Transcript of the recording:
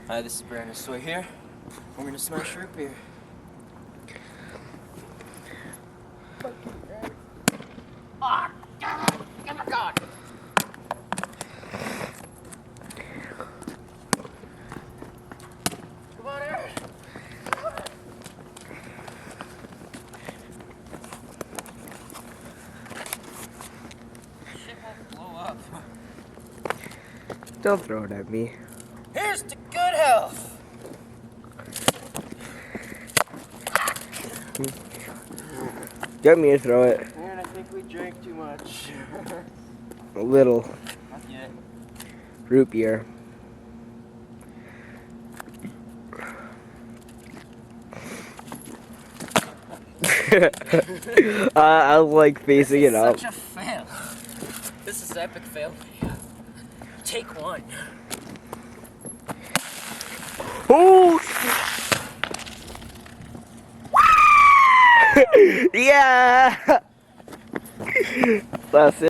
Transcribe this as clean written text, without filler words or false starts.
Hi, this is Brandon Soy here. We're gonna smash root beer. Oh, my God. Come on, Aaron. Shit won't blow up. Don't throw it at me. Here's to good health! Get me to throw it. Aaron, I think we drank too much. A little. Not yet. Root beer. I like facing it up. Such a fail. This is epic fail. Take one. Oh! Yeah! That's it.